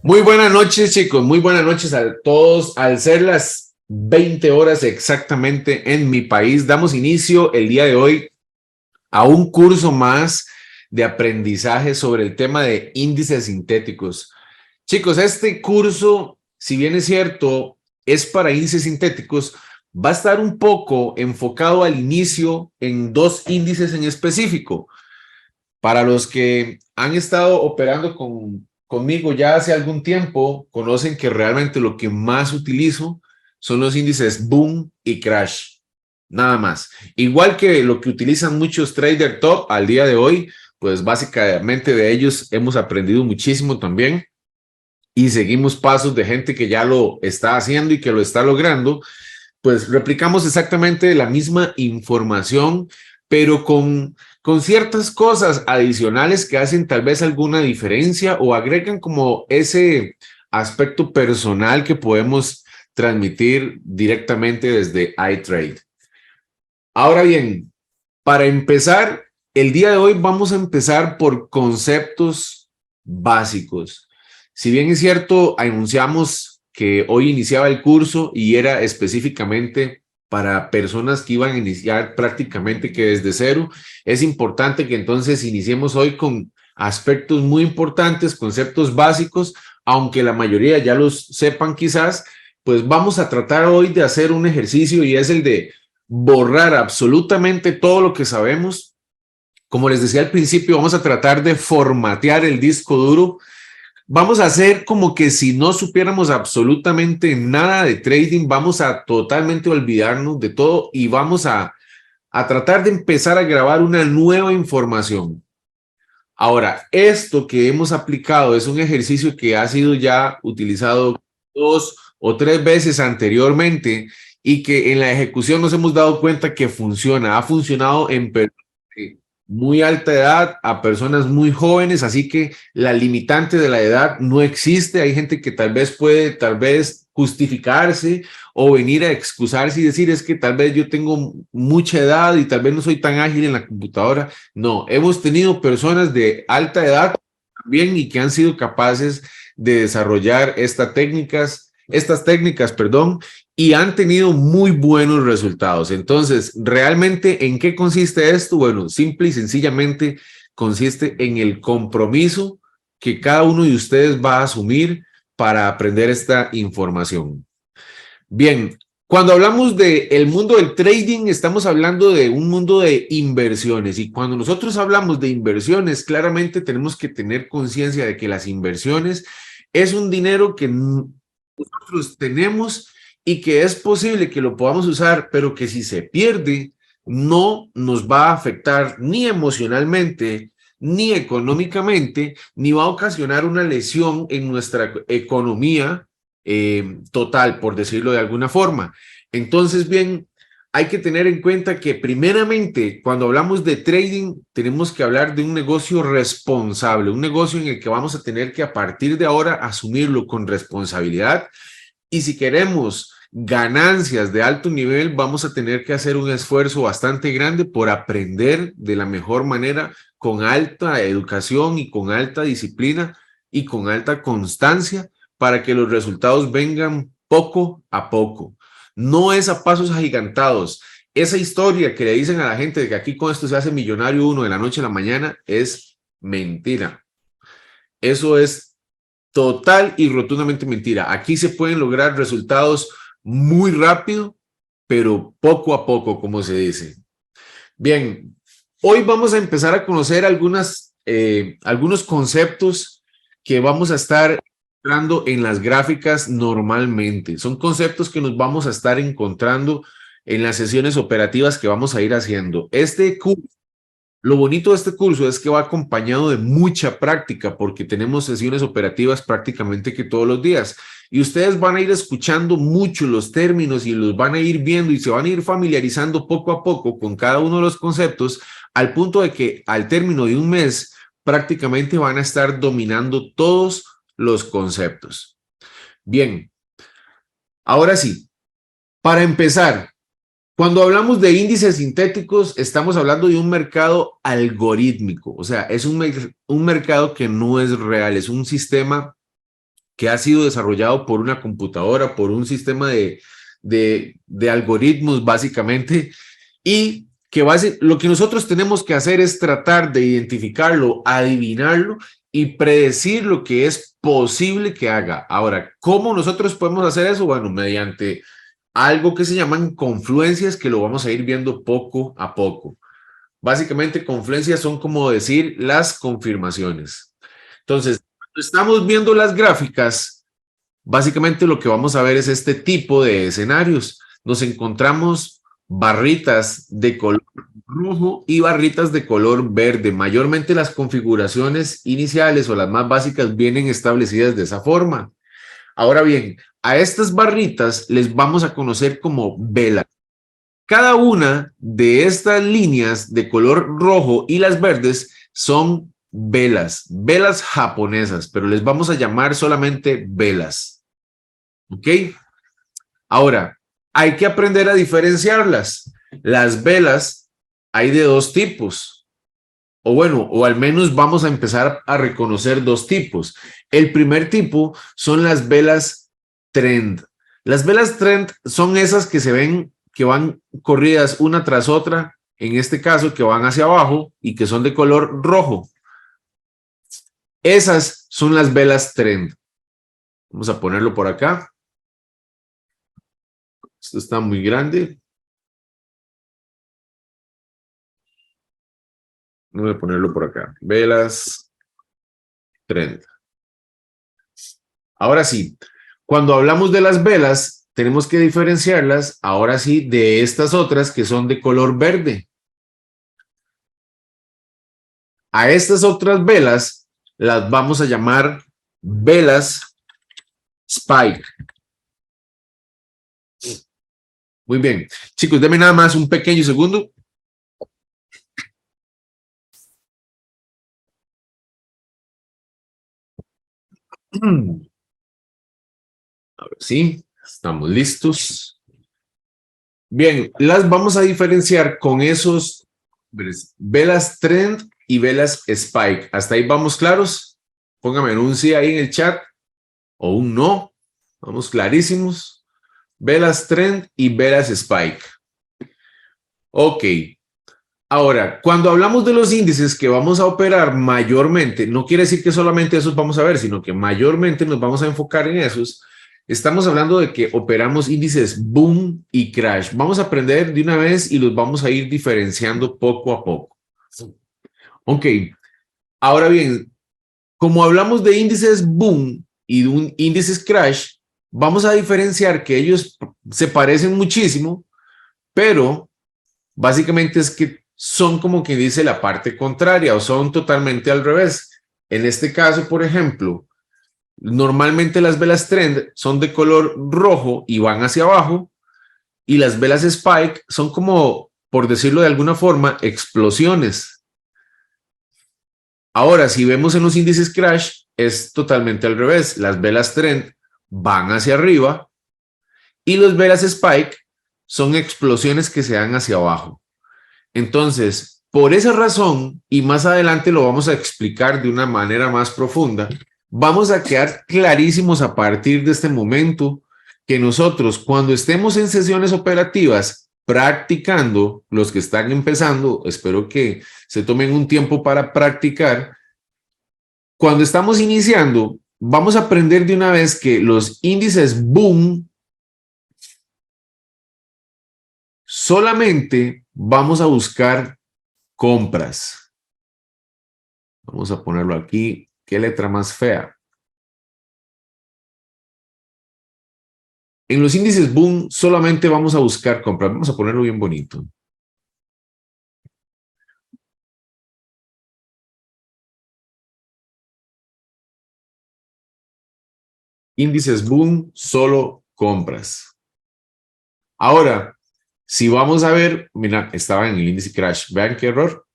Muy buenas noches, chicos. Muy buenas noches a todos. Al ser las 20 horas exactamente en mi país, damos inicio el día de hoy a un curso más de aprendizaje sobre el tema de índices sintéticos. Chicos, este curso, si bien es cierto, es para índices sintéticos, va a estar un poco enfocado al inicio en dos índices en específico. Para los que han estado operando conmigo ya hace algún tiempo, conocen que realmente lo que más utilizo son los índices boom y crash. Nada más. Igual que lo que utilizan muchos trader top al día de hoy, pues básicamente de ellos hemos aprendido muchísimo también y seguimos pasos de gente que ya lo está haciendo y que lo está logrando, pues replicamos exactamente la misma información, pero con ciertas cosas adicionales que hacen tal vez alguna diferencia o agregan como ese aspecto personal que podemos transmitir directamente desde iTrade. Ahora bien, para empezar, el día de hoy vamos a empezar por conceptos básicos. Si bien es cierto, anunciamos que hoy iniciaba el curso y era específicamente para personas que iban a iniciar prácticamente que desde cero, es importante que entonces iniciemos hoy con aspectos muy importantes, conceptos básicos, aunque la mayoría ya los sepan quizás, pues vamos a tratar hoy de hacer un ejercicio y es el de borrar absolutamente todo lo que sabemos. Como les decía al principio, vamos a tratar de formatear el disco duro. Vamos a hacer como que si no supiéramos absolutamente nada de trading, vamos a totalmente olvidarnos de todo y vamos a tratar de empezar a grabar una nueva información. Ahora, esto que hemos aplicado es un ejercicio que ha sido ya utilizado 2 o 3 veces anteriormente y que en la ejecución nos hemos dado cuenta que funciona. Ha funcionado en personas de muy alta edad, a personas muy jóvenes, así que la limitante de la edad no existe. Hay gente que tal vez puede, tal vez justificarse o venir a excusarse y decir es que tal vez yo tengo mucha edad y tal vez no soy tan ágil en la computadora. No, hemos tenido personas de alta edad también y que han sido capaces de desarrollar estas técnicas, perdón, y han tenido muy buenos resultados. Entonces, ¿realmente en qué consiste esto? Bueno, simple y sencillamente consiste en el compromiso que cada uno de ustedes va a asumir para aprender esta información. Bien, cuando hablamos de el mundo del trading, estamos hablando de un mundo de inversiones y cuando nosotros hablamos de inversiones, claramente tenemos que tener conciencia de que las inversiones es un dinero que nosotros tenemos y que es posible que lo podamos usar, pero que si se pierde, no nos va a afectar ni emocionalmente, ni económicamente, ni va a ocasionar una lesión en nuestra economía total, por decirlo de alguna forma. Entonces, bien, hay que tener en cuenta que primeramente, cuando hablamos de trading, tenemos que hablar de un negocio responsable, un negocio en el que vamos a tener que a partir de ahora asumirlo con responsabilidad. Y si queremos ganancias de alto nivel, vamos a tener que hacer un esfuerzo bastante grande por aprender de la mejor manera, con alta educación y con alta disciplina y con alta constancia para que los resultados vengan poco a poco. No es a pasos agigantados. Esa historia que le dicen a la gente de que aquí con esto se hace millonario uno de la noche a la mañana es mentira. Eso es total y rotundamente mentira. Aquí se pueden lograr resultados muy rápido, pero poco a poco, como se dice. Bien, hoy vamos a empezar a conocer algunos conceptos que vamos a estar encontrando en las gráficas normalmente. Son conceptos que nos vamos a estar encontrando en las sesiones operativas que vamos a ir haciendo. Lo bonito de este curso es que va acompañado de mucha práctica porque tenemos sesiones operativas prácticamente que todos los días y ustedes van a ir escuchando mucho los términos y los van a ir viendo y se van a ir familiarizando poco a poco con cada uno de los conceptos al punto de que al término de un mes prácticamente van a estar dominando todos los conceptos. Bien, ahora sí, para empezar, cuando hablamos de índices sintéticos, estamos hablando de un mercado algorítmico, o sea, es un mercado que no es real, es un sistema que ha sido desarrollado por una computadora, por un sistema de algoritmos básicamente, y que lo que nosotros tenemos que hacer es tratar de identificarlo, adivinarlo y predecir lo que es posible que haga. Ahora, ¿cómo nosotros podemos hacer eso? Bueno, mediante algo que se llaman confluencias, que lo vamos a ir viendo poco a poco. Básicamente, confluencias son como decir las confirmaciones. Entonces, cuando estamos viendo las gráficas, básicamente lo que vamos a ver es este tipo de escenarios. Nos encontramos barritas de color rojo y barritas de color verde. Mayormente las configuraciones iniciales o las más básicas vienen establecidas de esa forma. Ahora bien, a estas barritas les vamos a conocer como velas. Cada una de estas líneas de color rojo y las verdes son velas, velas japonesas, pero les vamos a llamar solamente velas. ¿Ok? Ahora, hay que aprender a diferenciarlas. Las velas hay de dos tipos, o bueno, o al menos vamos a empezar a reconocer dos tipos. El primer tipo son las velas trend. Las velas trend son esas que se ven que van corridas una tras otra, en este caso que van hacia abajo y que son de color rojo. Esas son las velas trend. Vamos a ponerlo por acá. Esto está muy grande. Voy a ponerlo por acá. Velas trend. Ahora sí, cuando hablamos de las velas, tenemos que diferenciarlas, ahora sí, de estas otras que son de color verde. A estas otras velas las vamos a llamar velas spike. Muy bien. Chicos, denme nada más un pequeño segundo. A ver, sí, estamos listos. Bien, las vamos a diferenciar con esos velas trend y velas spike. ¿Hasta ahí vamos claros? Póngame un sí ahí en el chat o un no. Vamos clarísimos. Velas trend y velas spike. Ok. Ahora, cuando hablamos de los índices que vamos a operar mayormente, no quiere decir que solamente esos vamos a ver, sino que mayormente nos vamos a enfocar en esos. Estamos hablando de que operamos índices boom y crash. Vamos a aprender de una vez y los vamos a ir diferenciando poco a poco. Ok, ahora bien, como hablamos de índices boom y de un índices crash, vamos a diferenciar que ellos se parecen muchísimo, pero básicamente es que son como que dice la parte contraria o son totalmente al revés. En este caso, por ejemplo, normalmente las velas trend son de color rojo y van hacia abajo, y las velas spike son como, por decirlo de alguna forma, explosiones. Ahora, si vemos en los índices crash, es totalmente al revés. Las velas trend van hacia arriba y las velas spike son explosiones que se dan hacia abajo. Entonces, por esa razón, y más adelante lo vamos a explicar de una manera más profunda, vamos a quedar clarísimos a partir de este momento que nosotros, cuando estemos en sesiones operativas practicando, los que están empezando, espero que se tomen un tiempo para practicar. Cuando estamos iniciando, vamos a aprender de una vez que los índices boom solamente vamos a buscar compras. Vamos a ponerlo aquí. ¿Qué letra más fea? En los índices boom solamente vamos a buscar compras. Vamos a ponerlo bien bonito. Índices boom, solo compras. Ahora, si vamos a ver, mira, estaba en el índice crash. Vean qué error.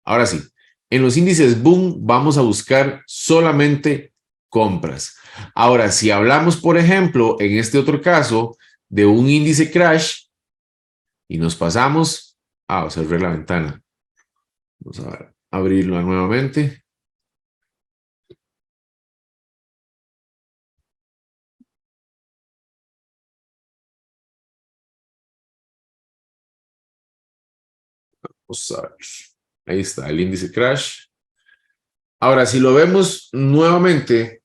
Ahora sí, en los índices boom vamos a buscar solamente compras. Ahora, si hablamos, por ejemplo, en este otro caso, de un índice crash y nos pasamos a cerrar la ventana. Vamos a abrirlo nuevamente. Vamos a ver. Ahí está el índice crash. Ahora, si lo vemos nuevamente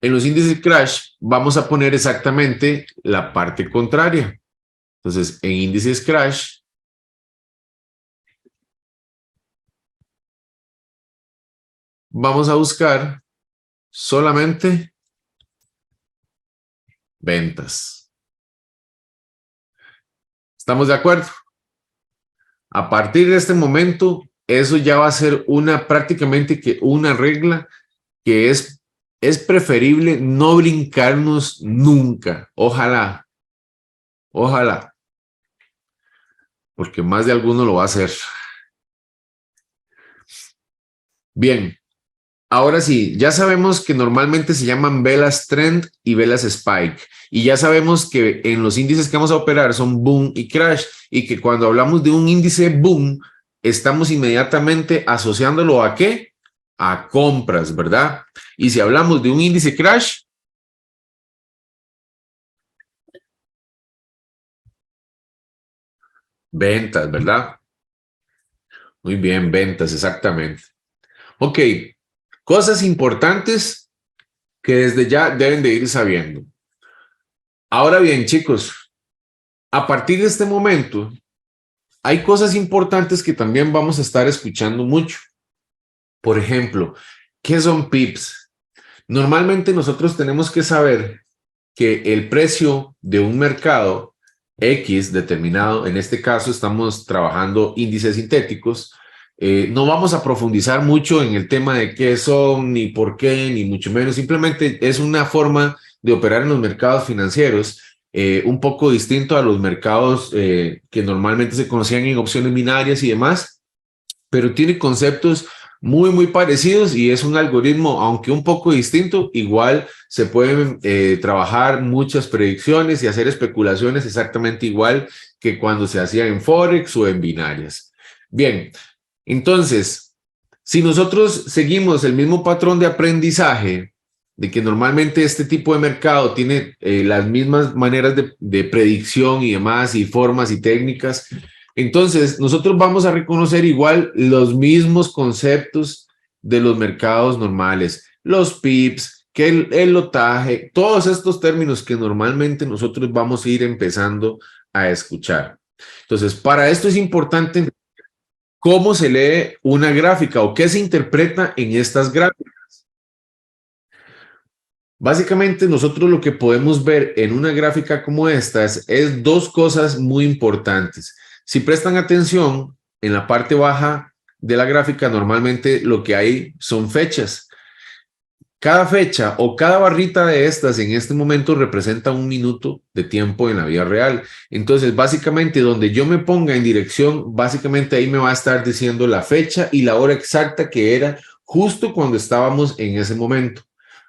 en los índices crash, vamos a poner exactamente la parte contraria. Entonces, en índices crash, vamos a buscar solamente ventas. ¿Estamos de acuerdo? A partir de este momento, eso ya va a ser prácticamente que una regla que es preferible no brincarnos nunca. Ojalá, ojalá, porque más de alguno lo va a hacer. Bien, ahora sí, ya sabemos que normalmente se llaman velas trend y velas spike. Y ya sabemos que en los índices que vamos a operar son boom y crash. Y que cuando hablamos de un índice boom, estamos inmediatamente asociándolo ¿a qué? A compras, ¿verdad? Y si hablamos de un índice crash, ventas, ¿verdad? Muy bien, ventas, exactamente. Ok, cosas importantes que desde ya deben de ir sabiendo. Ahora bien, chicos, a partir de este momento, hay cosas importantes que también vamos a estar escuchando mucho. Por ejemplo, ¿qué son PIPs? Normalmente nosotros tenemos que saber que el precio de un mercado X determinado, en este caso estamos trabajando índices sintéticos, no vamos a profundizar mucho en el tema de qué son, ni por qué, ni mucho menos, simplemente es una forma de operar en los mercados financieros, un poco distinto a los mercados que normalmente se conocían en opciones binarias y demás, pero tiene conceptos muy parecidos y es un algoritmo, aunque un poco distinto, igual se pueden trabajar muchas predicciones y hacer especulaciones exactamente igual que cuando se hacía en Forex o en binarias. Bien, entonces, si nosotros seguimos el mismo patrón de aprendizaje, de que normalmente este tipo de mercado tiene las mismas maneras de predicción y demás, y formas y técnicas, entonces nosotros vamos a reconocer igual los mismos conceptos de los mercados normales, los pips, que el lotaje, todos estos términos que normalmente nosotros vamos a ir empezando a escuchar. Entonces, para esto es importante cómo se lee una gráfica o qué se interpreta en estas gráficas. Básicamente, nosotros lo que podemos ver en una gráfica como estas es dos cosas muy importantes. Si prestan atención, en la parte baja de la gráfica normalmente lo que hay son fechas. Cada fecha o cada barrita de estas en este momento representa un minuto de tiempo en la vida real. Entonces, básicamente, donde yo me ponga en dirección, básicamente ahí me va a estar diciendo la fecha y la hora exacta que era justo cuando estábamos en ese momento.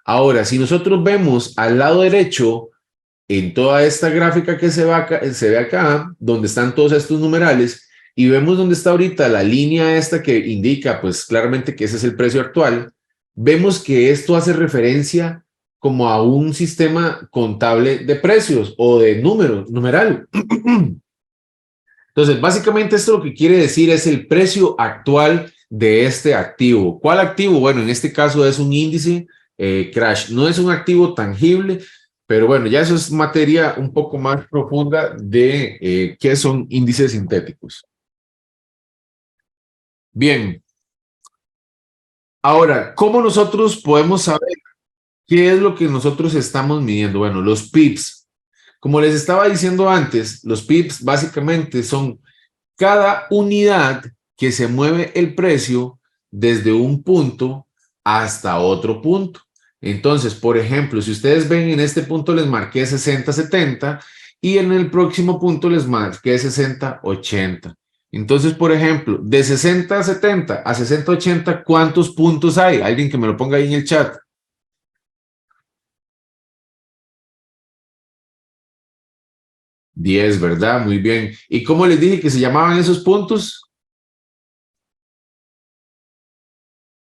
Ahora, si nosotros vemos al lado derecho, en toda esta gráfica que se ve acá, donde están todos estos numerales, y vemos dónde está ahorita la línea esta que indica, pues claramente que ese es el precio actual, vemos que esto hace referencia como a un sistema contable de precios o de números, numeral. Entonces, básicamente esto lo que quiere decir es el precio actual de este activo. ¿Cuál activo? Bueno, en este caso es un índice crash. No es un activo tangible, pero bueno, ya eso es materia un poco más profunda de qué son índices sintéticos. Bien, ahora, ¿cómo nosotros podemos saber qué es lo que nosotros estamos midiendo? Bueno, los pips. Como les estaba diciendo antes, los pips básicamente son cada unidad que se mueve el precio desde un punto hasta otro punto. Entonces, por ejemplo, si ustedes ven en este punto les marqué 60-70 y en el próximo punto les marqué 60-80. Entonces, por ejemplo, de 60-70 a 60-80, ¿cuántos puntos hay? Alguien que me lo ponga ahí en el chat. 10, ¿verdad? Muy bien. ¿Y cómo les dije que se llamaban esos puntos?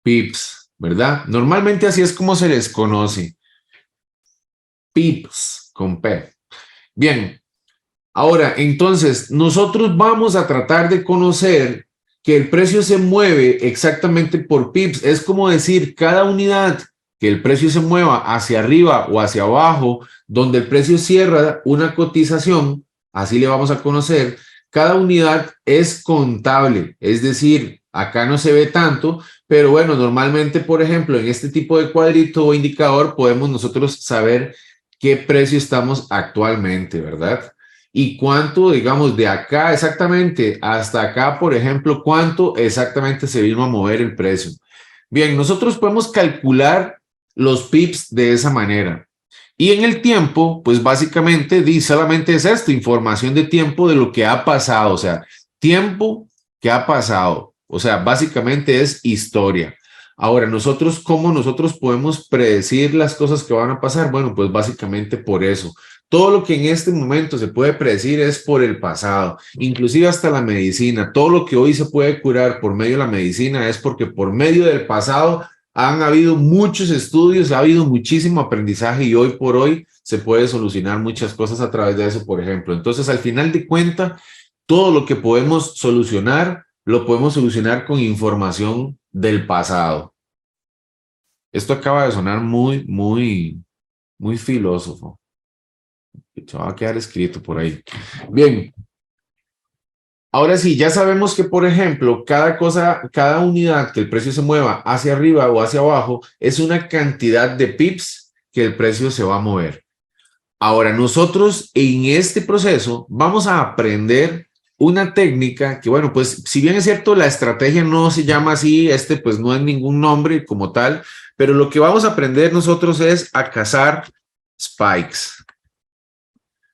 Pips, ¿verdad? Normalmente así es como se les conoce. Pips con P. Bien, Ahora, entonces, nosotros vamos a tratar de conocer que el precio se mueve exactamente por pips. Es como decir, cada unidad que el precio se mueva hacia arriba o hacia abajo, donde el precio cierra una cotización, así le vamos a conocer, cada unidad es contable. Es decir, acá no se ve tanto, pero bueno, normalmente, por ejemplo, en este tipo de cuadrito o indicador podemos nosotros saber qué precio estamos actualmente, ¿verdad? Y cuánto, digamos, de acá exactamente hasta acá, por ejemplo, cuánto exactamente se vino a mover el precio. Bien, nosotros podemos calcular los pips de esa manera. Y en el tiempo, pues básicamente solamente es esto, información de tiempo de lo que ha pasado, o sea, tiempo que ha pasado, o sea, básicamente es historia. Ahora, nosotros, ¿cómo nosotros podemos predecir las cosas que van a pasar? Bueno, pues básicamente por eso. Todo lo que en este momento se puede predecir es por el pasado, inclusive hasta la medicina. Todo lo que hoy se puede curar por medio de la medicina es porque por medio del pasado han habido muchos estudios, ha habido muchísimo aprendizaje y hoy por hoy se puede solucionar muchas cosas a través de eso, por ejemplo. Entonces, al final de cuentas, todo lo que podemos solucionar, lo podemos solucionar con información del pasado. Esto acaba de sonar muy filósofo. Se va a quedar escrito por ahí. Bien, ahora sí, ya sabemos que, por ejemplo, cada cosa, cada unidad que el precio se mueva hacia arriba o hacia abajo es una cantidad de pips que el precio se va a mover. Ahora, nosotros en este proceso vamos a aprender una técnica que, bueno, pues si bien es cierto, la estrategia no se llama así, pues no es ningún nombre como tal, pero lo que vamos a aprender nosotros es a cazar spikes.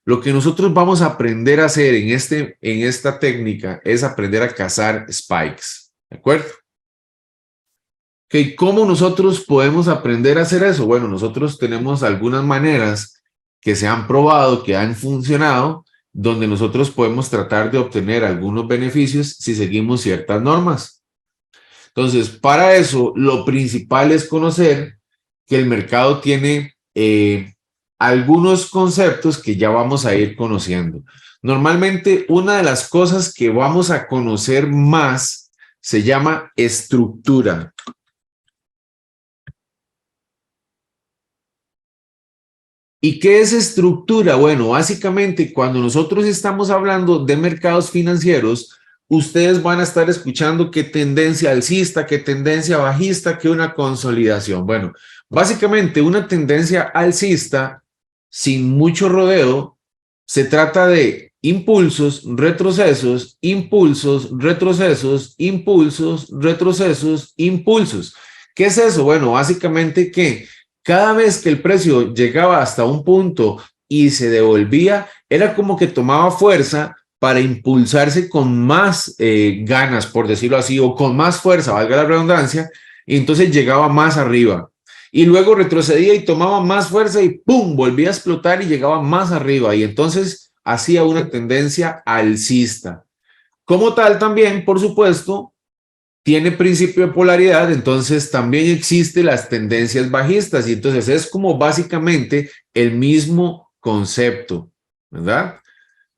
Lo que nosotros vamos a aprender a hacer en esta técnica es aprender a cazar spikes, ¿de acuerdo? Okay, ¿cómo nosotros podemos aprender a hacer eso? Bueno, nosotros tenemos algunas maneras que se han probado, que han funcionado, donde nosotros podemos tratar de obtener algunos beneficios si seguimos ciertas normas. Entonces, para eso, lo principal es conocer que el mercado tiene algunos conceptos que ya vamos a ir conociendo. Normalmente, una de las cosas que vamos a conocer más se llama estructura. ¿Y qué es estructura? Bueno, básicamente cuando nosotros estamos hablando de mercados financieros, ustedes van a estar escuchando qué tendencia alcista, qué tendencia bajista, qué una consolidación. Bueno, básicamente una tendencia alcista, sin mucho rodeo, se trata de impulsos, retrocesos, impulsos, retrocesos, impulsos, retrocesos, impulsos. ¿Qué es eso? Bueno, básicamente que cada vez que el precio llegaba hasta un punto y se devolvía, era como que tomaba fuerza para impulsarse con más ganas, por decirlo así, o con más fuerza, valga la redundancia, y entonces llegaba más arriba. Y luego retrocedía y tomaba más fuerza y ¡pum! Volvía a explotar y llegaba más arriba. Y entonces hacía una tendencia alcista. Como tal, también, por supuesto, tiene principio de polaridad, entonces también existen las tendencias bajistas y entonces es como básicamente el mismo concepto, ¿verdad?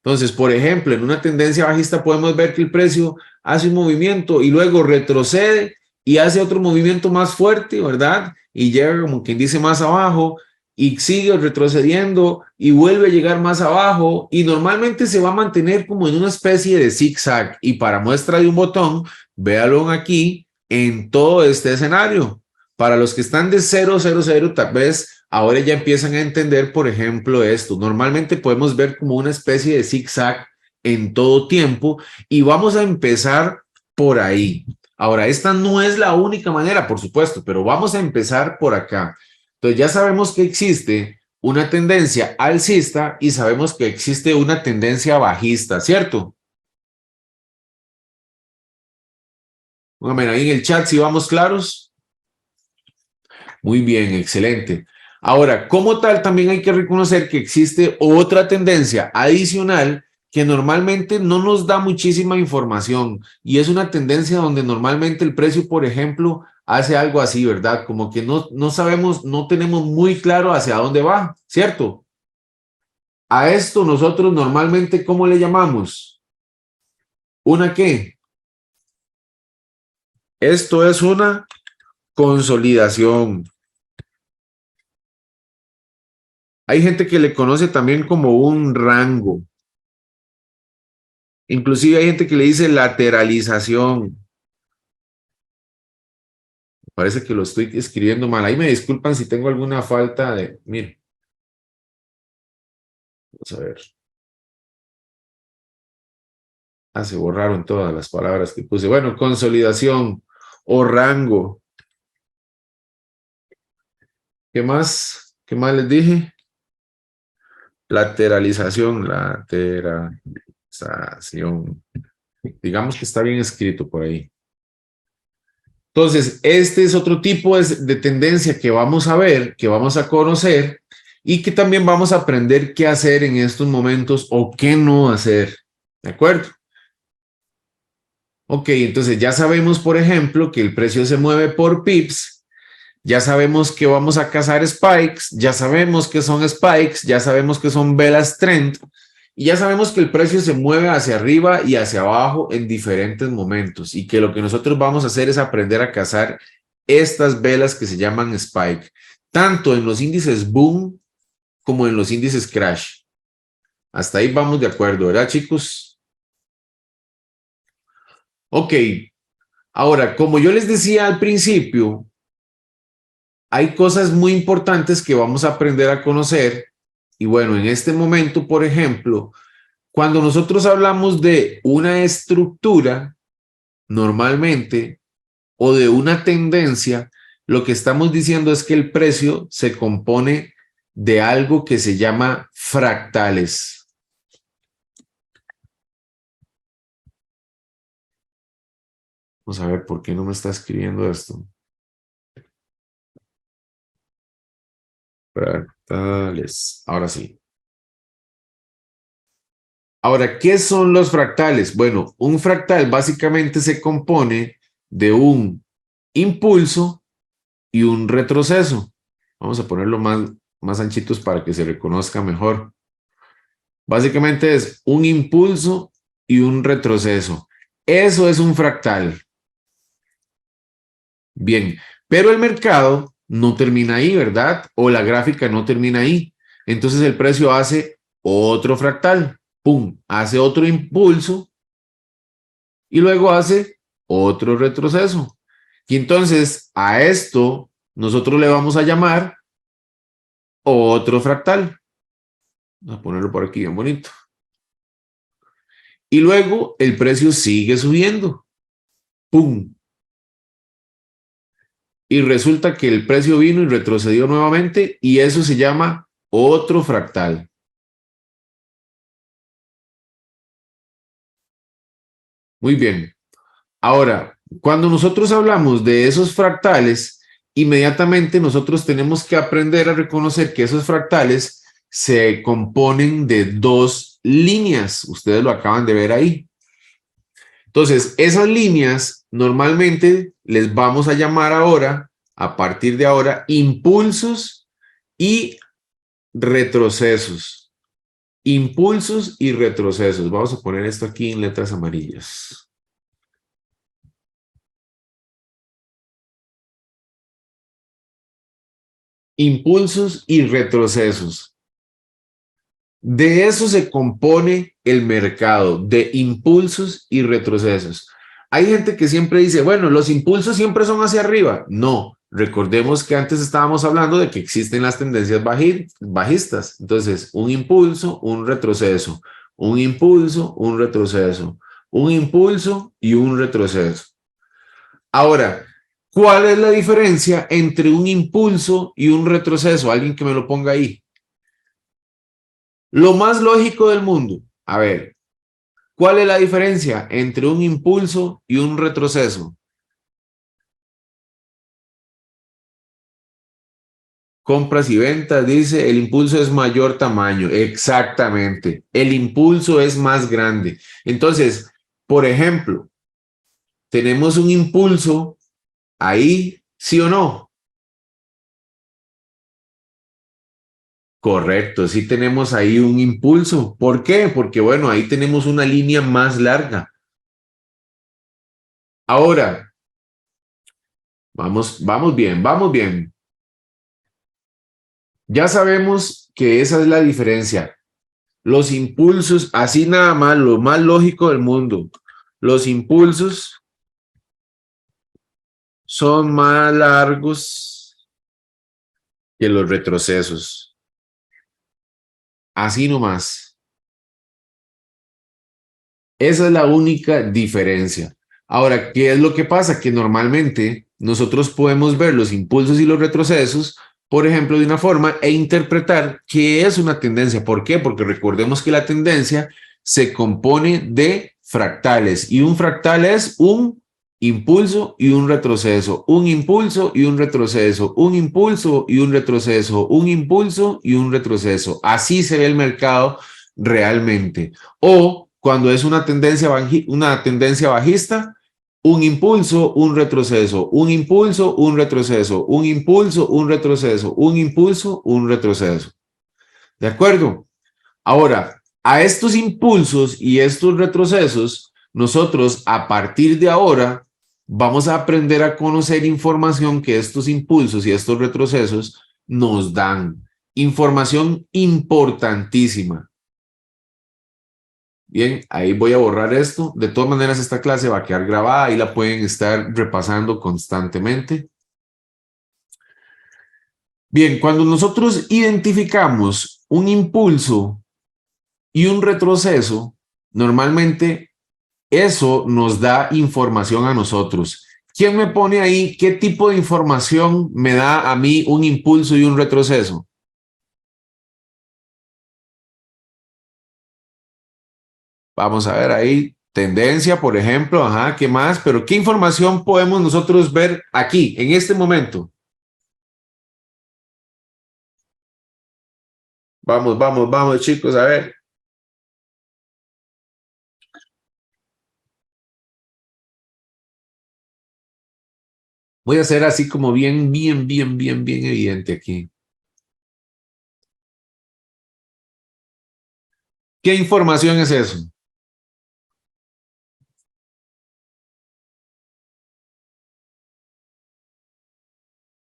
Entonces, por ejemplo, en una tendencia bajista podemos ver que el precio hace un movimiento y luego retrocede y hace otro movimiento más fuerte, ¿verdad? Y llega como quien dice más abajo y sigue retrocediendo y vuelve a llegar más abajo y normalmente se va a mantener como en una especie de zigzag. Y para muestra de un botón, véalo aquí en todo este escenario. Para los que están de 0, tal vez ahora ya empiezan a entender, por ejemplo, esto. Normalmente podemos ver como una especie de zigzag en todo tiempo y vamos a empezar por ahí. Ahora, esta no es la única manera, por supuesto, pero vamos a empezar por acá. Entonces ya sabemos que existe una tendencia alcista y sabemos que existe una tendencia bajista, ¿cierto? Pónganme ahí en el chat si vamos claros. Muy bien, excelente. Ahora, como tal, también hay que reconocer que existe otra tendencia adicional que normalmente no nos da muchísima información y es una tendencia donde normalmente el precio, por ejemplo, hace algo así, ¿verdad? Como que no sabemos, no tenemos muy claro hacia dónde va, ¿cierto? A esto nosotros normalmente, ¿cómo le llamamos? ¿Una qué? Esto es una consolidación. Hay gente que le conoce también como un rango. Inclusive hay gente que le dice lateralización. Parece que lo estoy escribiendo mal. Ahí me disculpan si tengo alguna falta de... Mire, vamos a ver. Ah, se borraron todas las palabras que puse. Bueno, consolidación o rango. ¿Qué más? ¿Qué más les dije? Lateralización, lateralización. Digamos que está bien escrito por ahí. Entonces, este es otro tipo de tendencia que vamos a ver, que vamos a conocer y que también vamos a aprender qué hacer en estos momentos o qué no hacer. ¿De acuerdo? Ok, entonces ya sabemos, por ejemplo, que el precio se mueve por pips, ya sabemos que vamos a cazar spikes, ya sabemos que son spikes, ya sabemos que son velas trend y ya sabemos que el precio se mueve hacia arriba y hacia abajo en diferentes momentos y que lo que nosotros vamos a hacer es aprender a cazar estas velas que se llaman spike, tanto en los índices boom como en los índices crash. Hasta ahí vamos de acuerdo, ¿verdad, chicos? Ok, ahora, como yo les decía al principio, hay cosas muy importantes que vamos a aprender a conocer y bueno, en este momento, por ejemplo, cuando nosotros hablamos de una estructura, normalmente, o de una tendencia, lo que estamos diciendo es que el precio se compone de algo que se llama fractales. Vamos a ver por qué no me está escribiendo esto. Fractales. Ahora sí. Ahora, ¿qué son los fractales? Bueno, un fractal básicamente se compone de un impulso y un retroceso. Vamos a ponerlo más anchitos para que se reconozca mejor. Básicamente es un impulso y un retroceso. Eso es un fractal. Bien, pero el mercado no termina ahí, ¿verdad? O la gráfica no termina ahí. Entonces el precio hace otro fractal. ¡Pum! Hace otro impulso y luego hace otro retroceso. Y entonces a esto nosotros le vamos a llamar otro fractal. Vamos a ponerlo por aquí bien bonito. Y luego el precio sigue subiendo. ¡Pum! Y resulta que el precio vino y retrocedió nuevamente y eso se llama otro fractal. Muy bien. Ahora, cuando nosotros hablamos de esos fractales, inmediatamente nosotros tenemos que aprender a reconocer que esos fractales se componen de dos líneas. Ustedes lo acaban de ver ahí. Entonces, esas líneas normalmente les vamos a llamar ahora, a partir de ahora, impulsos y retrocesos. Impulsos y retrocesos. Vamos a poner esto aquí en letras amarillas. Impulsos y retrocesos. De eso se compone el mercado, de impulsos y retrocesos. Hay gente que siempre dice, bueno, los impulsos siempre son hacia arriba. No, recordemos que antes estábamos hablando de que existen las tendencias bajistas. Entonces, un impulso, un retroceso, un impulso, un retroceso, un impulso y un retroceso. Ahora, ¿cuál es la diferencia entre un impulso y un retroceso? Alguien que me lo ponga ahí. Lo más lógico del mundo. A ver, ¿cuál es la diferencia entre un impulso y un retroceso? Compras y ventas, dice, el impulso es mayor tamaño. Exactamente. El impulso es más grande. Entonces, por ejemplo, tenemos un impulso ahí, ¿sí o no? Correcto, sí tenemos ahí un impulso. ¿Por qué? Porque bueno, ahí tenemos una línea más larga. Ahora, vamos bien, vamos bien. Ya sabemos que esa es la diferencia. Los impulsos, así nada más, lo más lógico del mundo. Los impulsos son más largos que los retrocesos. Así nomás. Esa es la única diferencia. Ahora, ¿qué es lo que pasa? Que normalmente nosotros podemos ver los impulsos y los retrocesos, por ejemplo, de una forma e interpretar qué es una tendencia. ¿Por qué? Porque recordemos que la tendencia se compone de fractales y un fractal es un impulso y un retroceso, un impulso y un retroceso, un impulso y un retroceso, un impulso y un retroceso. Así se ve el mercado realmente. O cuando es una tendencia bajista, un impulso, un retroceso, un impulso, un retroceso, un impulso, un retroceso, un impulso, un retroceso. ¿De acuerdo? Ahora, a estos impulsos y estos retrocesos, nosotros a partir de ahora vamos a aprender a conocer información que estos impulsos y estos retrocesos nos dan. Información importantísima. Bien, ahí voy a borrar esto. De todas maneras, esta clase va a quedar grabada y la pueden estar repasando constantemente. Bien, cuando nosotros identificamos un impulso y un retroceso, normalmente eso nos da información a nosotros. ¿Quién me pone ahí qué tipo de información me da a mí un impulso y un retroceso? Vamos a ver ahí, tendencia, por ejemplo, ajá, ¿qué más? Pero ¿qué información podemos nosotros ver aquí, en este momento? Vamos, vamos, vamos, chicos, a ver. Voy a hacer así como bien evidente aquí. ¿Qué información es eso?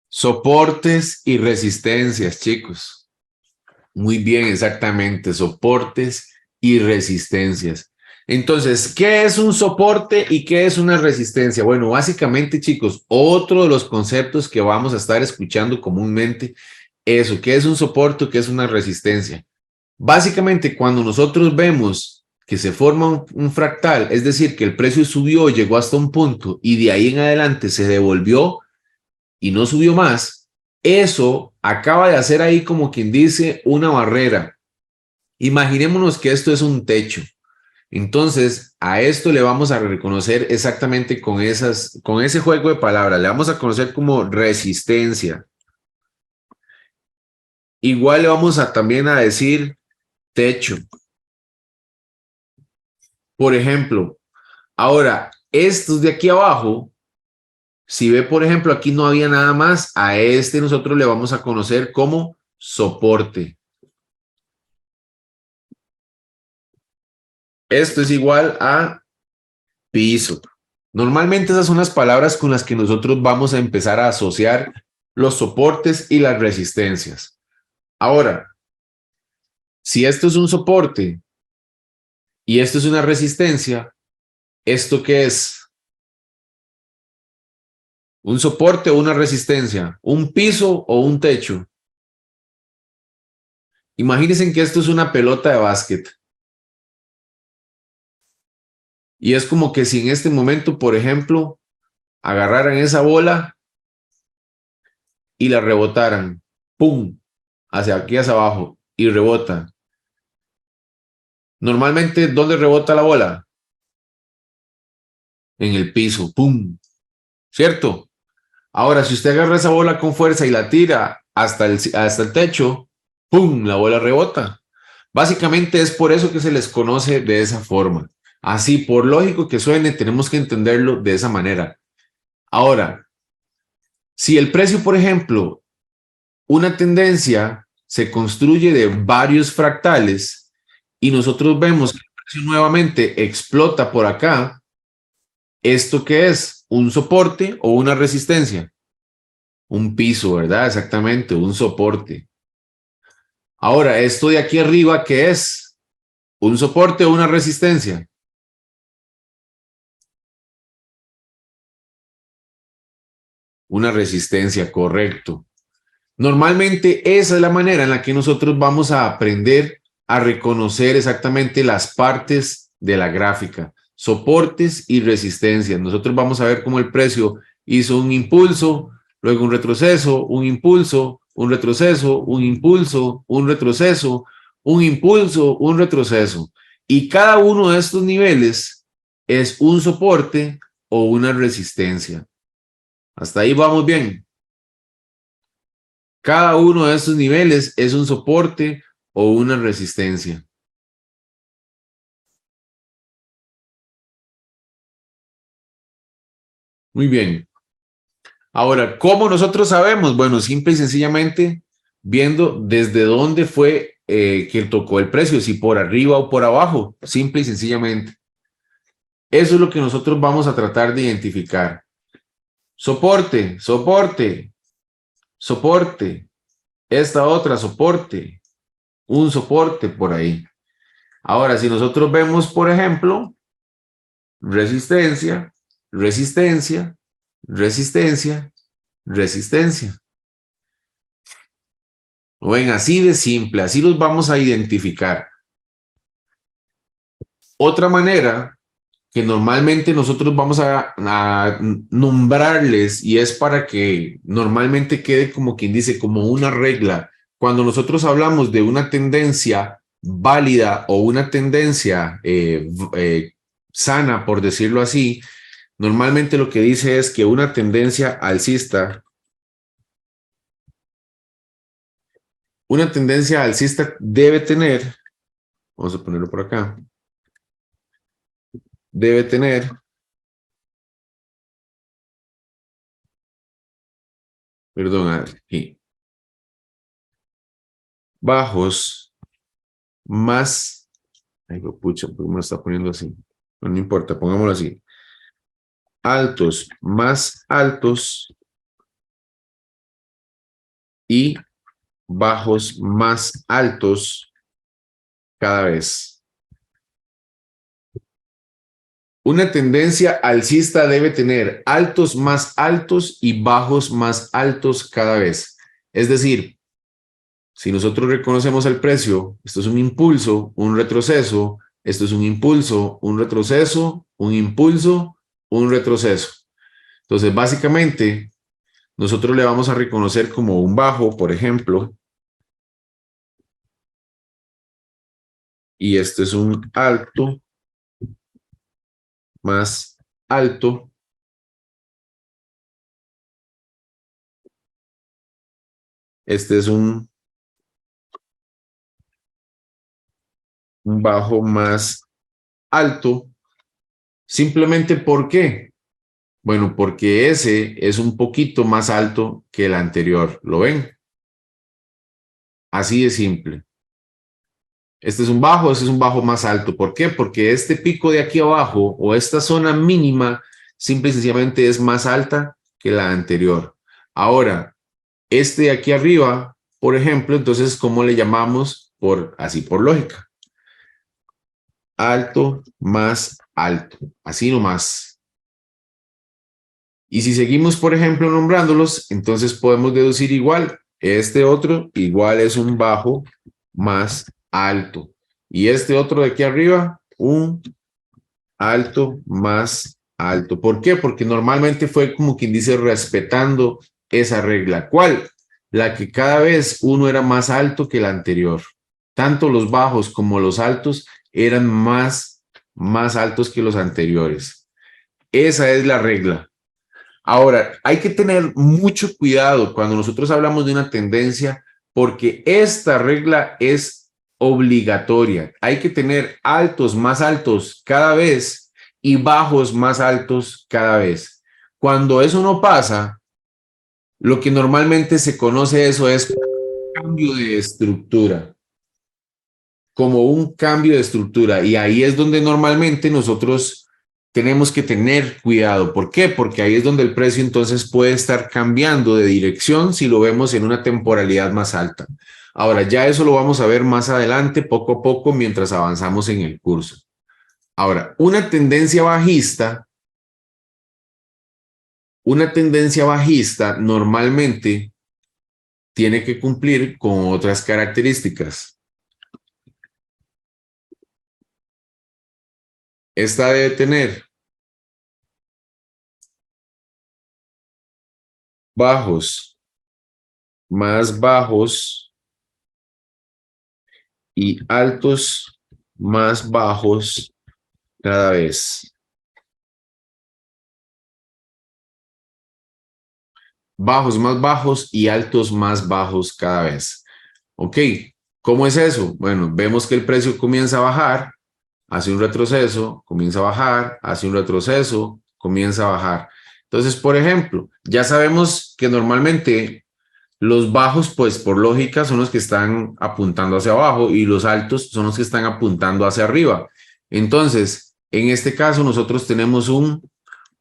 Soportes y resistencias, chicos. Muy bien, exactamente, soportes y resistencias. Entonces, ¿qué es un soporte y qué es una resistencia? Bueno, básicamente, chicos, otro de los conceptos que vamos a estar escuchando comúnmente, eso, ¿qué es un soporte, qué es una resistencia? Básicamente, cuando nosotros vemos que se forma un fractal, es decir, que el precio subió, llegó hasta un punto y de ahí en adelante se devolvió y no subió más, eso acaba de hacer ahí como quien dice una barrera. Imaginémonos que esto es un techo. Entonces, a esto le vamos a reconocer exactamente con ese juego de palabras, le vamos a conocer como resistencia. Igual le vamos a también a decir techo. Por ejemplo, ahora, estos de aquí abajo, si ve, por ejemplo, aquí no había nada más, a este nosotros le vamos a conocer como soporte. Esto es igual a piso. Normalmente esas son las palabras con las que nosotros vamos a empezar a asociar los soportes y las resistencias. Ahora, si esto es un soporte y esto es una resistencia, ¿esto qué es? ¿Un soporte o una resistencia? ¿Un piso o un techo? Imagínense que esto es una pelota de básquet. Y es como que si en este momento, por ejemplo, agarraran esa bola y la rebotaran, ¡pum!, hacia aquí, hacia abajo, y rebota. Normalmente, ¿dónde rebota la bola? En el piso, ¡pum!, ¿cierto? Ahora, si usted agarra esa bola con fuerza y la tira hasta el techo, ¡pum!, la bola rebota. Básicamente es por eso que se les conoce de esa forma. Así, por lógico que suene, tenemos que entenderlo de esa manera. Ahora, si el precio, por ejemplo, una tendencia se construye de varios fractales y nosotros vemos que el precio nuevamente explota por acá, ¿esto qué es? ¿Un soporte o una resistencia? Un piso, ¿verdad? Exactamente, un soporte. Ahora, esto de aquí arriba, ¿qué es? ¿Un soporte o una resistencia? Una resistencia, correcto. Normalmente esa es la manera en la que nosotros vamos a aprender a reconocer exactamente las partes de la gráfica, soportes y resistencias. Nosotros vamos a ver cómo el precio hizo un impulso, luego un retroceso, un impulso, un retroceso, un impulso, un retroceso, un impulso, un retroceso. Y cada uno de estos niveles es un soporte o una resistencia. Hasta ahí vamos bien. Cada uno de estos niveles es un soporte o una resistencia. Muy bien. Ahora, ¿cómo nosotros sabemos? Bueno, simple y sencillamente viendo desde dónde fue que tocó el precio, si por arriba o por abajo, simple y sencillamente. Eso es lo que nosotros vamos a tratar de identificar. Soporte, soporte, soporte. Esta otra soporte, un soporte por ahí. Ahora, si nosotros vemos, por ejemplo, resistencia, resistencia, resistencia, resistencia. O ven, así de simple, así los vamos a identificar. Otra manera que normalmente nosotros vamos a nombrarles y es para que normalmente quede como quien dice, como una regla. Cuando nosotros hablamos de una tendencia válida o una tendencia sana, por decirlo así, normalmente lo que dice es que una tendencia alcista debe tener, vamos a ponerlo por acá, debe tener, perdón, aquí, bajos más, ay, pucha, ¿por qué me lo está poniendo así? No, no importa, pongámoslo así, altos más altos y bajos más altos cada vez. Una tendencia alcista debe tener altos más altos y bajos más altos cada vez. Es decir, si nosotros reconocemos el precio, esto es un impulso, un retroceso, esto es un impulso, un retroceso, un impulso, un retroceso. Entonces, básicamente, nosotros le vamos a reconocer como un bajo, por ejemplo, y este es un alto más alto. Este es un bajo más alto. Simplemente ¿por qué? Bueno, porque ese es un poquito más alto que el anterior. ¿Lo ven? Así de simple. Este es un bajo más alto. ¿Por qué? Porque este pico de aquí abajo o esta zona mínima simple y sencillamente es más alta que la anterior. Ahora, este de aquí arriba, por ejemplo, entonces, ¿cómo le llamamos? Así por lógica. Alto más alto. Así nomás. Y si seguimos, por ejemplo, nombrándolos, entonces podemos deducir igual. Este otro igual es un bajo más alto. Y este otro de aquí arriba, un alto más alto. ¿Por qué? Porque normalmente fue como quien dice respetando esa regla. ¿Cuál? La que cada vez uno era más alto que el anterior. Tanto los bajos como los altos eran más altos que los anteriores. Esa es la regla. Ahora, hay que tener mucho cuidado cuando nosotros hablamos de una tendencia porque esta regla es obligatoria. Hay que tener altos más altos cada vez y bajos más altos cada vez. Cuando eso no pasa, lo que normalmente se conoce eso es cambio de estructura. Como un cambio de estructura. Y ahí es donde normalmente nosotros tenemos que tener cuidado. ¿Por qué? Porque ahí es donde el precio entonces puede estar cambiando de dirección si lo vemos en una temporalidad más alta. Ahora, ya eso lo vamos a ver más adelante, poco a poco, mientras avanzamos en el curso. Ahora, una tendencia bajista normalmente tiene que cumplir con otras características. Esta debe tener bajos más bajos y altos más bajos cada vez. Bajos más bajos y altos más bajos cada vez. Ok, ¿cómo es eso? Bueno, vemos que el precio comienza a bajar, hace un retroceso, comienza a bajar, hace un retroceso, comienza a bajar. Entonces, por ejemplo, ya sabemos que normalmente los bajos, pues por lógica, son los que están apuntando hacia abajo y los altos son los que están apuntando hacia arriba. Entonces, en este caso, nosotros tenemos un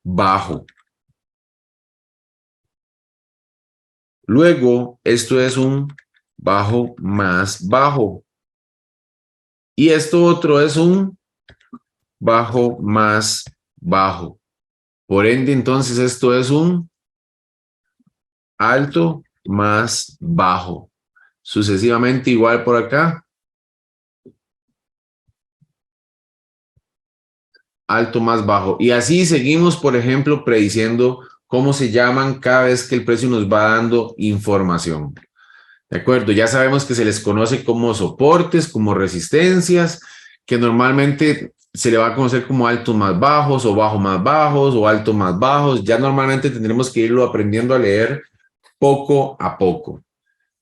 bajo. Luego, esto es un bajo más bajo. Y esto otro es un bajo más bajo. Por ende, entonces, esto es un alto más bajo. Sucesivamente igual por acá. Alto más bajo. Y así seguimos, por ejemplo, prediciendo cómo se llaman cada vez que el precio nos va dando información. ¿De acuerdo? Ya sabemos que se les conoce como soportes, como resistencias, que normalmente se le va a conocer como altos más bajos o bajos más bajos o altos más bajos. Ya normalmente tendremos que irlo aprendiendo a leer poco a poco.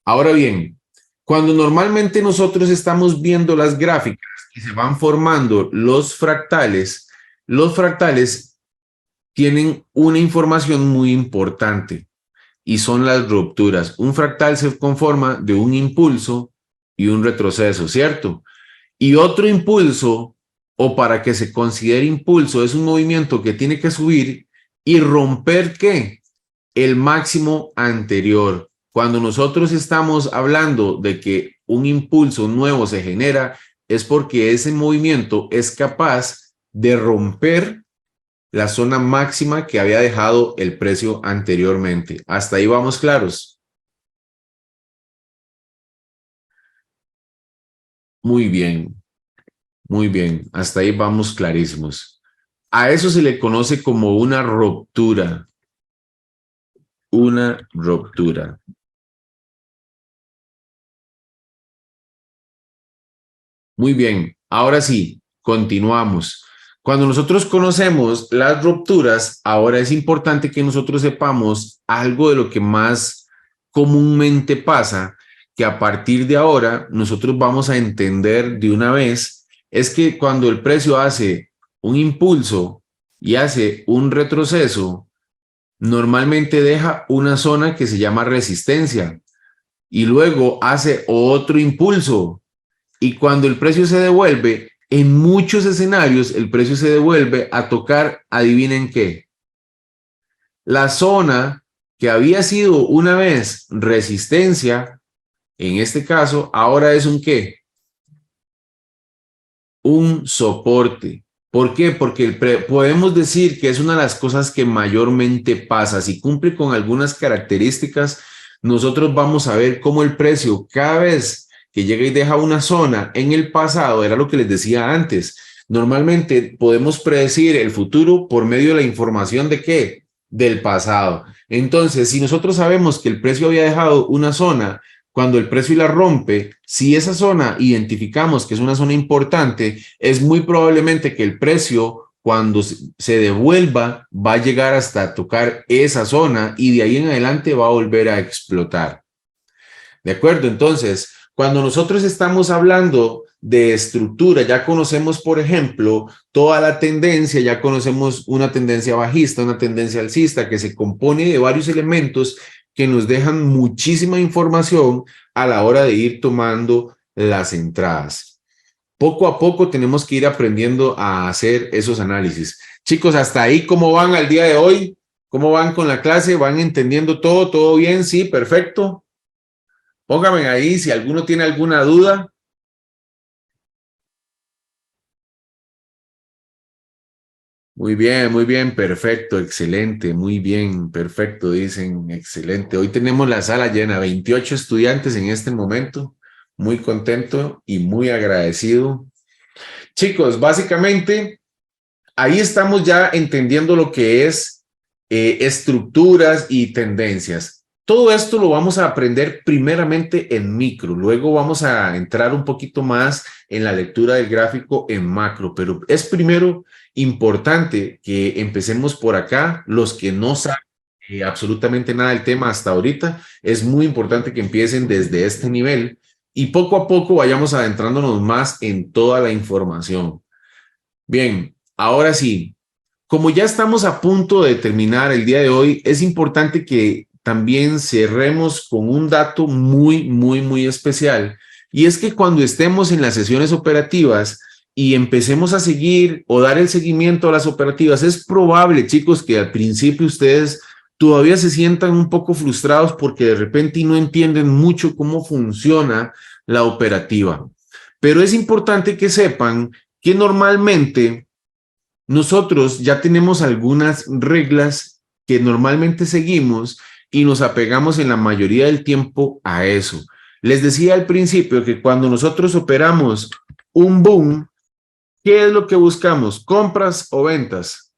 Ahora bien, cuando normalmente nosotros estamos viendo las gráficas y se van formando los fractales tienen una información muy importante y son las rupturas. Un fractal se conforma de un impulso y un retroceso, ¿cierto? Y otro impulso, o para que se considere impulso, es un movimiento que tiene que subir y romper, ¿qué? El máximo anterior. Cuando nosotros estamos hablando de que un impulso nuevo se genera, es porque ese movimiento es capaz de romper la zona máxima que había dejado el precio anteriormente. ¿Hasta ahí vamos claros? Muy bien, muy bien. Hasta ahí vamos clarísimos. A eso se le conoce como una ruptura. Una ruptura. Muy bien. Ahora sí, continuamos. Cuando nosotros conocemos las rupturas, ahora es importante que nosotros sepamos algo de lo que más comúnmente pasa, que a partir de ahora nosotros vamos a entender de una vez, es que cuando el precio hace un impulso y hace un retroceso, normalmente deja una zona que se llama resistencia y luego hace otro impulso. Y cuando el precio se devuelve, en muchos escenarios, el precio se devuelve a tocar, adivinen qué, la zona que había sido una vez resistencia, en este caso, ahora es un qué, un soporte. ¿Por qué? Porque podemos decir que es una de las cosas que mayormente pasa. Si cumple con algunas características, nosotros vamos a ver cómo el precio cada vez que llega y deja una zona en el pasado, era lo que les decía antes. Normalmente podemos predecir el futuro por medio de la información de qué? Del pasado. Entonces, si nosotros sabemos que el precio había dejado una zona cuando el precio la rompe, si esa zona identificamos que es una zona importante, es muy probablemente que el precio cuando se devuelva va a llegar hasta tocar esa zona y de ahí en adelante va a volver a explotar. ¿De acuerdo? Entonces, cuando nosotros estamos hablando de estructura, ya conocemos, por ejemplo, toda la tendencia, ya conocemos una tendencia bajista, una tendencia alcista que se compone de varios elementos que nos dejan muchísima información a la hora de ir tomando las entradas. Poco a poco tenemos que ir aprendiendo a hacer esos análisis. Chicos, hasta ahí, ¿cómo van al día de hoy? ¿Cómo van con la clase? ¿Van entendiendo todo? ¿Todo bien? Sí, perfecto. Pónganme ahí si alguno tiene alguna duda. muy bien, perfecto, excelente, muy bien, perfecto, dicen, excelente. Hoy tenemos la sala llena, 28 estudiantes en este momento, muy contento y muy agradecido. Chicos, básicamente, ahí estamos ya entendiendo lo que es estructuras y tendencias. Todo esto lo vamos a aprender primeramente en micro, luego vamos a entrar un poquito más en la lectura del gráfico en macro, pero es primero importante que empecemos por acá. Los que no saben absolutamente nada del tema hasta ahorita, es muy importante que empiecen desde este nivel y poco a poco vayamos adentrándonos más en toda la información. Bien, ahora sí, como ya estamos a punto de terminar el día de hoy, es importante que también cerremos con un dato muy especial. Y es que cuando estemos en las sesiones operativas y empecemos a seguir o dar el seguimiento a las operativas, es probable, chicos, que al principio ustedes todavía se sientan un poco frustrados porque de repente no entienden mucho cómo funciona la operativa. Pero es importante que sepan que normalmente nosotros ya tenemos algunas reglas que normalmente seguimos y nos apegamos en la mayoría del tiempo a eso. Les decía al principio que cuando nosotros operamos un boom, ¿qué es lo que buscamos? ¿Compras o ventas?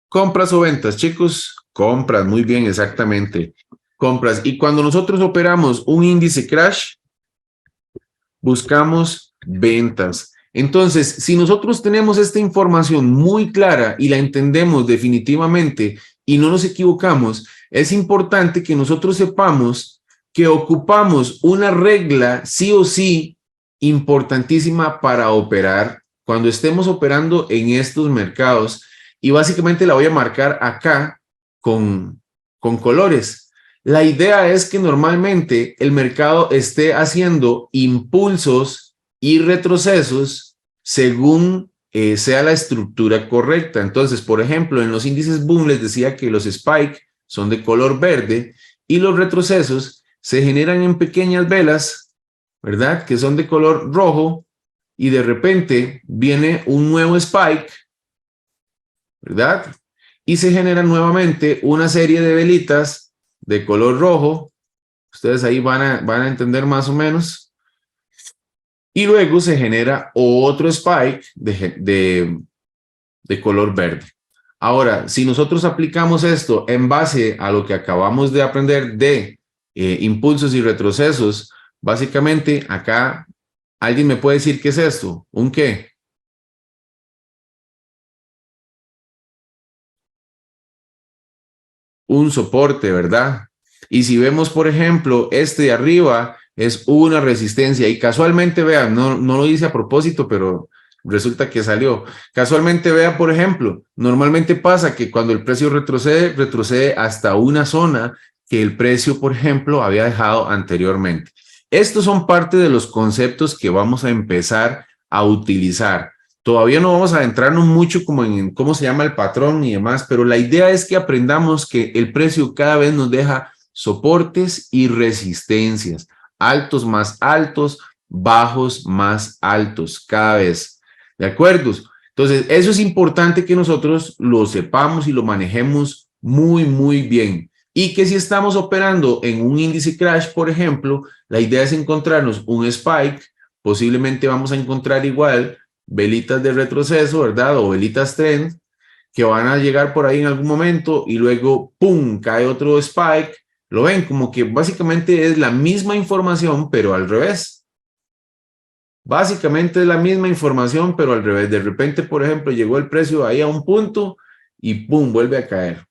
Compras o ventas, chicos. Compras, muy bien, exactamente. Compras. Y cuando nosotros operamos un índice crash, buscamos ventas. Entonces, si nosotros tenemos esta información muy clara y la entendemos definitivamente y no nos equivocamos, es importante que nosotros sepamos que ocupamos una regla sí o sí importantísima para operar cuando estemos operando en estos mercados, y básicamente la voy a marcar acá con colores. La idea es que normalmente el mercado esté haciendo impulsos y retrocesos según sea la estructura correcta. Entonces, por ejemplo, en los índices boom les decía que los spike son de color verde y los retrocesos se generan en pequeñas velas, ¿verdad? Que son de color rojo, y de repente viene un nuevo spike, ¿verdad? Y se genera nuevamente una serie de velitas de color rojo. Ustedes ahí van a entender más o menos. Y luego se genera otro spike de color verde. Ahora, si nosotros aplicamos esto en base a lo que acabamos de aprender de impulsos y retrocesos, básicamente acá, ¿alguien me puede decir qué es esto? ¿Un qué? Un soporte, ¿verdad? Y si vemos, por ejemplo, este de arriba es una resistencia, y casualmente, vean, no lo hice a propósito, pero resulta que salió. Casualmente, vean, por ejemplo, normalmente pasa que cuando el precio retrocede, retrocede hasta una zona que el precio, por ejemplo, había dejado anteriormente. Estos son parte de los conceptos que vamos a empezar a utilizar. Todavía no vamos a adentrarnos mucho como en cómo se llama el patrón y demás, pero la idea es que aprendamos que el precio cada vez nos deja soportes y resistencias, altos más altos, bajos más altos, cada vez. ¿De acuerdo? Entonces, eso es importante que nosotros lo sepamos y lo manejemos muy bien. Y que si estamos operando en un índice crash, por ejemplo, la idea es encontrarnos un spike, posiblemente vamos a encontrar igual velitas de retroceso, ¿verdad? O velitas trend que van a llegar por ahí en algún momento y luego, ¡pum!, cae otro spike. Lo ven como que básicamente es la misma información, pero al revés. Básicamente es la misma información, pero al revés. De repente, por ejemplo, llegó el precio ahí a un punto y ¡pum!, vuelve a caer.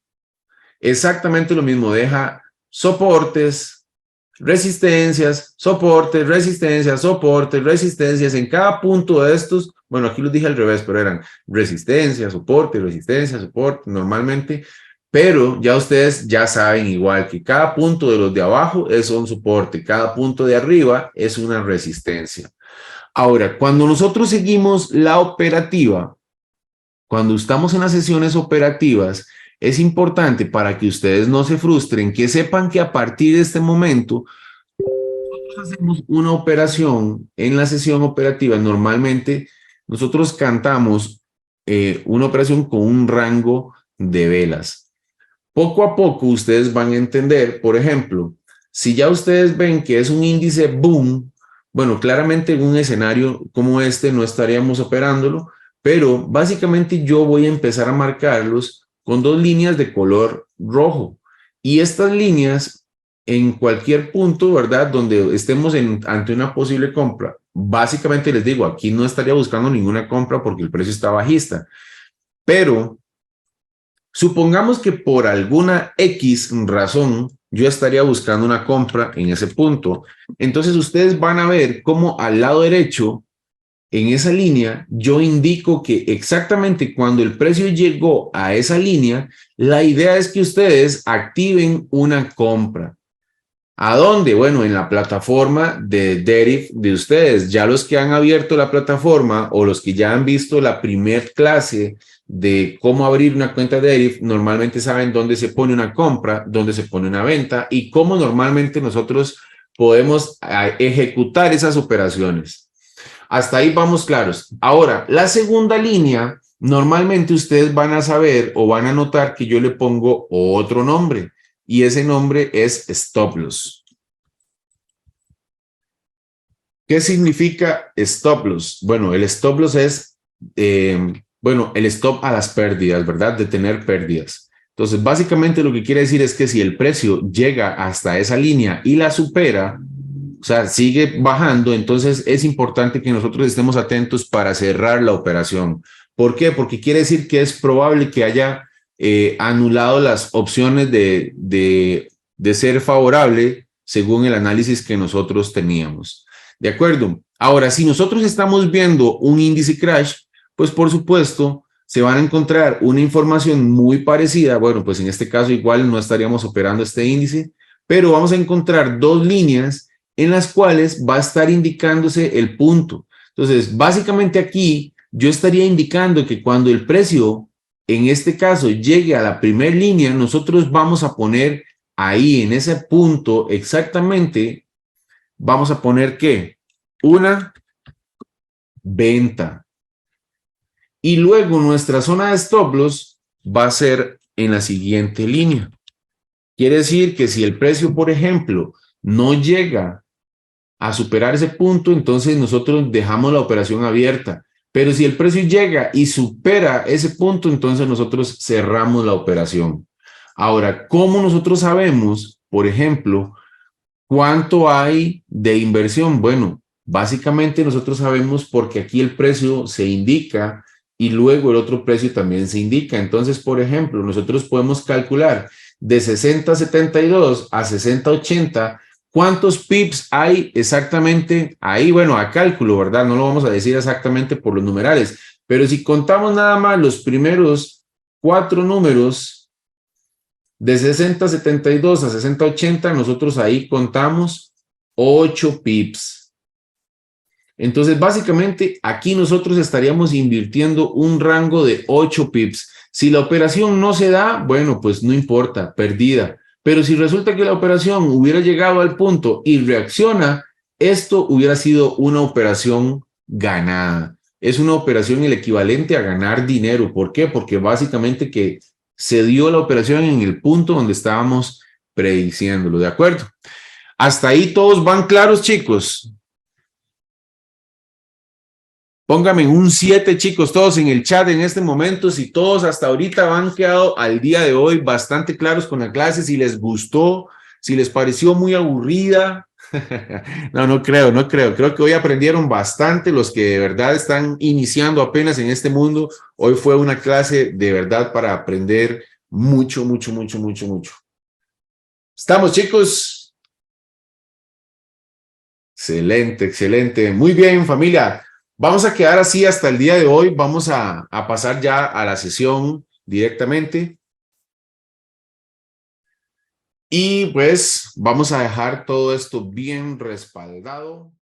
Exactamente lo mismo, deja soportes, resistencias, soportes, resistencias, soportes, resistencias. En cada punto de estos Bueno, aquí los dije al revés, pero eran resistencia, soporte, normalmente. Pero ya ustedes ya saben igual que cada punto de los de abajo es un soporte, cada punto de arriba es una resistencia. Ahora, cuando nosotros seguimos la operativa, cuando estamos en las sesiones operativas, es importante para que ustedes no se frustren, que sepan que a partir de este momento, nosotros hacemos una operación en la sesión operativa. Normalmente nosotros cantamos una operación con un rango de velas. Poco a poco ustedes van a entender, por ejemplo, si ya ustedes ven que es un índice boom, bueno, claramente en un escenario como este no estaríamos operándolo, pero básicamente yo voy a empezar a marcarlos con dos líneas de color rojo. Y estas líneas, en cualquier punto, ¿verdad? Donde estemos ante una posible compra, básicamente les digo, aquí no estaría buscando ninguna compra porque el precio está bajista, pero supongamos que por alguna X razón yo estaría buscando una compra en ese punto. Entonces ustedes van a ver cómo al lado derecho, en esa línea, yo indico que exactamente cuando el precio llegó a esa línea, la idea es que ustedes activen una compra. ¿A dónde? Bueno, en la plataforma de Deriv de ustedes. Ya los que han abierto la plataforma o los que ya han visto la primer clase de cómo abrir una cuenta de Deriv, normalmente saben dónde se pone una compra, dónde se pone una venta y cómo normalmente nosotros podemos ejecutar esas operaciones. Hasta ahí vamos claros. Ahora, la segunda línea, normalmente ustedes van a saber o van a notar que yo le pongo otro nombre y ese nombre es stop loss. ¿Qué significa stop loss? Bueno, el stop loss es, el stop a las pérdidas, ¿verdad? De tener pérdidas. Entonces, básicamente lo que quiere decir es que si el precio llega hasta esa línea y la supera, o sea, sigue bajando, entonces es importante que nosotros estemos atentos para cerrar la operación. ¿Por qué? Porque quiere decir que es probable que haya anulado las opciones de ser favorable según el análisis que nosotros teníamos. ¿De acuerdo? Ahora, si nosotros estamos viendo un índice crash, pues por supuesto se van a encontrar una información muy parecida. Bueno, pues en este caso igual no estaríamos operando este índice, pero vamos a encontrar dos líneas en las cuales va a estar indicándose el punto. Entonces, básicamente aquí yo estaría indicando que cuando el precio, en este caso, llegue a la primera línea, nosotros vamos a poner ahí, en ese punto, exactamente, vamos a poner ¿qué? Una venta. Y luego nuestra zona de stop loss va a ser en la siguiente línea. Quiere decir que si el precio, por ejemplo, no llega a superar ese punto, entonces nosotros dejamos la operación abierta. Pero si el precio llega y supera ese punto, entonces nosotros cerramos la operación. Ahora, ¿cómo nosotros sabemos, por ejemplo, cuánto hay de inversión? Bueno, básicamente nosotros sabemos porque aquí el precio se indica y luego el otro precio también se indica. Entonces, por ejemplo, nosotros podemos calcular de 60.72 a 60.80 ¿cuántos pips hay exactamente ahí? Bueno, a cálculo, ¿verdad? No lo vamos a decir exactamente por los numerales, pero si contamos nada más los primeros cuatro números de 60.72 a 60.80, nosotros ahí contamos 8 pips. Entonces, básicamente, aquí nosotros estaríamos invirtiendo un rango de 8 pips. Si la operación no se da, bueno, pues no importa, perdida. Pero si resulta que la operación hubiera llegado al punto y reacciona, esto hubiera sido una operación ganada. Es una operación el equivalente a ganar dinero. ¿Por qué? Porque básicamente que se dio la operación en el punto donde estábamos prediciéndolo, ¿de acuerdo? Hasta ahí todos van claros, chicos. Póngame un 7, chicos, todos en el chat en este momento. Si todos hasta ahorita han quedado al día de hoy bastante claros con la clase, si les gustó, si les pareció muy aburrida. No, no creo, no creo. Creo que hoy aprendieron bastante los que de verdad están iniciando apenas en este mundo. Hoy fue una clase de verdad para aprender mucho, mucho, mucho, mucho, mucho. ¿Estamos, chicos? Excelente, excelente. Muy bien, familia. Vamos a quedar así hasta el día de hoy. Vamos a pasar ya a la sesión directamente. Y pues vamos a dejar todo esto bien respaldado.